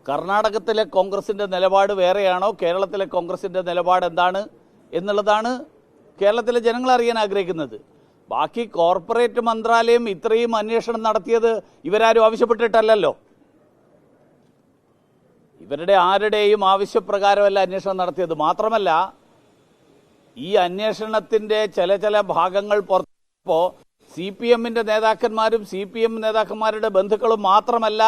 കർണാടകത്തിലെ കോൺഗ്രസിന്റെ നിലപാട് വേറെയാണോ, കേരളത്തിലെ കോൺഗ്രസിന്റെ നിലപാട് എന്താണ് എന്നുള്ളതാണ് കേരളത്തിലെ ജനങ്ങൾ അറിയാൻ ആഗ്രഹിക്കുന്നത്. ബാക്കി കോർപ്പറേറ്റ് മന്ത്രാലയം ഇത്രയും അന്വേഷണം നടത്തിയത് ഇവരാരും ആവശ്യപ്പെട്ടിട്ടല്ലല്ലോ. ഇവരുടെ ആരുടെയും ആവശ്യപ്രകാരമല്ല അന്വേഷണം നടത്തിയത്. മാത്രമല്ല, ഈ അന്വേഷണത്തിന്റെ ചില ഭാഗങ്ങൾ പുറത്തപ്പോൾ CPM-ന്റെ നേതാക്കന്മാരും CPM നേതാക്കന്മാരുടെ ബന്ധുക്കളും മാത്രമല്ല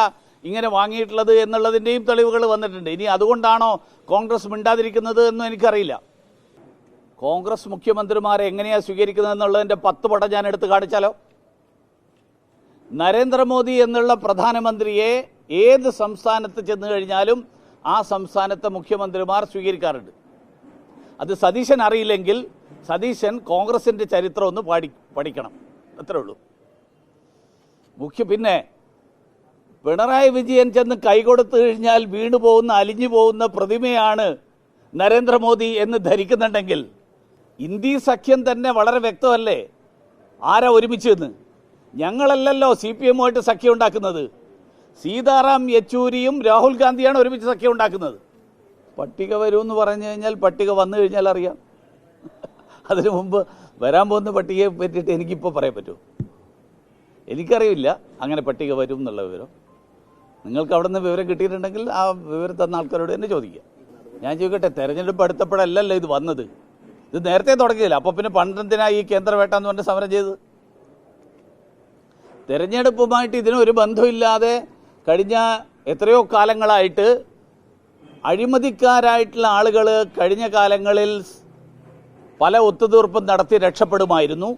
ഇങ്ങനെ വാങ്ങിയിട്ടുള്ളത് എന്നുള്ളതിൻ്റെയും തെളിവുകൾ വന്നിട്ടുണ്ട്. ഇനി അതുകൊണ്ടാണോ കോൺഗ്രസ് മിണ്ടാതിരിക്കുന്നത് എന്നും എനിക്കറിയില്ല. കോൺഗ്രസ് മുഖ്യമന്ത്രിമാരെ എങ്ങനെയാണ് സ്വീകരിക്കുന്നത് എന്നുള്ളതിൻ്റെ 10 പടം ഞാൻ എടുത്ത് കാണിച്ചാലോ? നരേന്ദ്രമോദി എന്നുള്ള പ്രധാനമന്ത്രിയെ ഏത് സംസ്ഥാനത്ത് ചെന്ന് കഴിഞ്ഞാലും ആ സംസ്ഥാനത്തെ മുഖ്യമന്ത്രിമാർ സ്വീകരിക്കാറുണ്ട്. അത് സതീശൻ അറിയില്ലെങ്കിൽ സതീശൻ കോൺഗ്രസിൻ്റെ ചരിത്രം ഒന്ന് പഠിക്കണം, അത്രേ ഉള്ളൂ. പിന്നെ പിണറായി വിജയൻ ചെന്ന് കൈകൊടുത്തു കഴിഞ്ഞാൽ വീണുപോകുന്ന അലിഞ്ഞു പോകുന്ന പ്രതിമയാണ് നരേന്ദ്രമോദി എന്ന് ധരിക്കുന്നുണ്ടെങ്കിൽ ഇന്ത്യ സഖ്യം തന്നെ വളരെ വ്യക്തമല്ലേ ആരാ ഒരുമിച്ചെന്ന്. ഞങ്ങളല്ലല്ലോ CPM-ആയിട്ട് സഖ്യം ഉണ്ടാക്കുന്നത്. സീതാറാം യെച്ചൂരിയും രാഹുൽ ഗാന്ധിയാണ് ഒരുമിച്ച് സഖ്യം ഉണ്ടാക്കുന്നത്. പട്ടിക വരുമെന്ന് പറഞ്ഞു കഴിഞ്ഞാൽ പട്ടിക വന്നു കഴിഞ്ഞാൽ അറിയാം. അതിനു മുമ്പ് വരാൻ പോകുന്ന പട്ടികയെ പറ്റിയിട്ട് എനിക്കിപ്പോൾ പറയാൻ പറ്റുമോ? എനിക്കറിയില്ല അങ്ങനെ പട്ടിക വരും എന്നുള്ള വിവരം. നിങ്ങൾക്ക് അവിടെ നിന്ന് വിവരം കിട്ടിയിട്ടുണ്ടെങ്കിൽ ആ വിവരം തന്ന ആൾക്കാരോട് തന്നെ ചോദിക്കുക. ഞാൻ ചോദിക്കട്ടെ, തെരഞ്ഞെടുപ്പ് അടുത്തപ്പോഴല്ലല്ലോ ഇത് വന്നത്, ഇത് നേരത്തെ തുടങ്ങിയില്ല. അപ്പോൾ പിന്നെ പണ്ടെന്തിനാണ് ഈ കേന്ദ്രവേട്ട എന്ന് പറഞ്ഞ് സമരം ചെയ്ത്? തെരഞ്ഞെടുപ്പുമായിട്ട് ഇതിനൊരു ബന്ധമില്ലാതെ കഴിഞ്ഞ എത്രയോ കാലങ്ങളായിട്ട് അഴിമതിക്കാരായിട്ടുള്ള ആളുകൾ കഴിഞ്ഞ കാലങ്ങളിൽ പല ഒത്തുതീർപ്പും നടത്തി രക്ഷപ്പെടുമായിരുന്നു.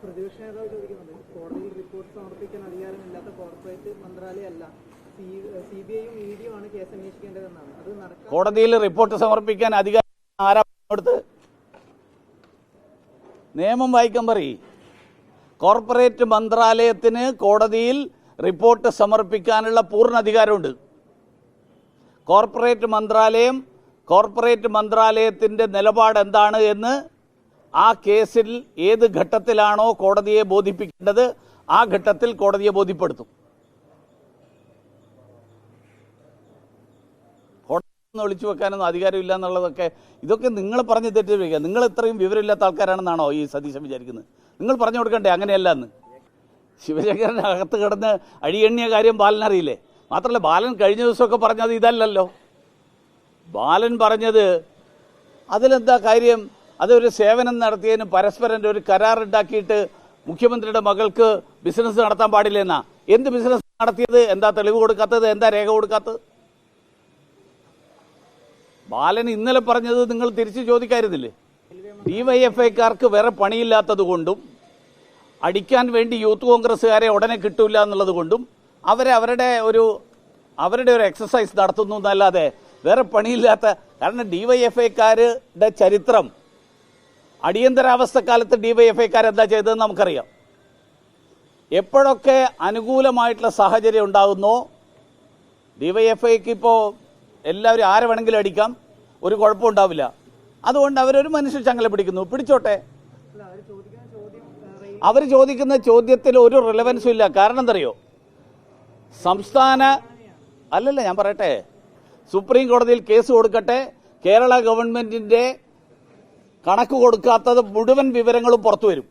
പ്രതിപക്ഷ നേതാവ് ചോദിക്കുന്നത് കോടതിയിൽ റിപ്പോർട്ട് സമർപ്പിക്കാൻ അധികാരമില്ലാത്ത കോർപ്പറേറ്റ് മന്ത്രാലയമല്ല CBI-യും ED-യും ആണ് കേസ് അന്വേഷിക്കേണ്ടതെന്നാണ്. അത് നടക്കാൻ കോടതിയിൽ റിപ്പോർട്ട് സമർപ്പിക്കാൻ അധികാരം ആരാ കൊടുത്ത്? നിയമം വായിക്കാൻ പറയും. കോർപ്പറേറ്റ് മന്ത്രാലയത്തിന് കോടതിയിൽ റിപ്പോർട്ട് സമർപ്പിക്കാനുള്ള പൂർണ്ണ അധികാരമുണ്ട്. കോർപ്പറേറ്റ് മന്ത്രാലയത്തിൻ്റെ നിലപാട് എന്താണ് എന്ന് ആ കേസിൽ ഏത് ഘട്ടത്തിലാണോ കോടതിയെ ബോധിപ്പിക്കേണ്ടത് ആ ഘട്ടത്തിൽ കോടതിയെ ബോധ്യപ്പെടുത്തും. കോടതി ഒളിച്ചു വെക്കാനൊന്നും അധികാരമില്ല എന്നുള്ളതൊക്കെ ഇതൊക്കെ നിങ്ങൾ പറഞ്ഞ് തെറ്റിദ്ധരിക്കുക. നിങ്ങൾ ഇത്രയും വിവരമില്ലാത്ത ആൾക്കാരാണെന്നാണോ ഈ സതീശൻ വിചാരിക്കുന്നത്? നിങ്ങൾ പറഞ്ഞു കൊടുക്കണ്ടേ അങ്ങനെയല്ല എന്ന്? ശിവശങ്കരൻ്റെ അകത്ത് കിടന്ന് അഴിയെണ്ണിയ കാര്യം ബാലൻ അറിയില്ലേ? മാത്രമല്ല, ബാലൻ കഴിഞ്ഞ ദിവസമൊക്കെ പറഞ്ഞത് ഇതല്ലല്ലോ. ബാലൻ പറഞ്ഞത് അതിലെന്താ കാര്യം? അതൊരു സേവനം നടത്തിയതിന് പരസ്പരം ഒരു കരാറുണ്ടാക്കിയിട്ട് മുഖ്യമന്ത്രിയുടെ മകൾക്ക് ബിസിനസ് നടത്താൻ പാടില്ലെന്നാ. എന്ത് ബിസിനസ് നടത്തിയത്? എന്താ തെളിവ് കൊടുക്കാത്തത്? എന്താ രേഖ കൊടുക്കാത്തത്? ബാലൻ ഇന്നലെ പറഞ്ഞത് നിങ്ങൾ തിരിച്ചു ചോദിക്കായിരുന്നില്ലേ? DYFIക്കാർക്ക് വേറെ പണിയില്ലാത്തത് കൊണ്ടും അടിക്കാൻ വേണ്ടി യൂത്ത് കോൺഗ്രസ്സുകാരെ ഉടനെ കിട്ടൂല എന്നുള്ളത് കൊണ്ടും അവരുടെ ഒരു എക്സസൈസ് നടത്തുന്നു എന്നല്ലാതെ വേറെ പണിയില്ലാത്ത. കാരണം DYFIക്കാരുടെ ചരിത്രം, അടിയന്തരാവസ്ഥക്കാലത്ത് DYFIക്കാർ എന്താ ചെയ്തതെന്ന് നമുക്കറിയാം. എപ്പോഴൊക്കെ അനുകൂലമായിട്ടുള്ള സാഹചര്യം ഉണ്ടാകുന്നോ DYFIക്ക് ഇപ്പോൾ എല്ലാവരും ആരെ വേണമെങ്കിലും അടിക്കാം, ഒരു കുഴപ്പമുണ്ടാവില്ല. അതുകൊണ്ട് അവരൊരു മനുഷ്യ ചങ്ങല പിടിക്കുന്നു, പിടിച്ചോട്ടെ. അവർ ചോദിക്കുന്ന ചോദ്യത്തിൽ ഒരു റിലവൻസും ഇല്ല. കാരണം എന്തറിയോ? അല്ലല്ല, ഞാൻ പറയട്ടെ, സുപ്രീം കോടതിയിൽ കേസ് കൊടുക്കട്ടെ, കേരള ഗവൺമെന്റിന്റെ കണക്ക് കൊടുക്കാത്തത് മുഴുവൻ വിവരങ്ങളും പുറത്തു വരും.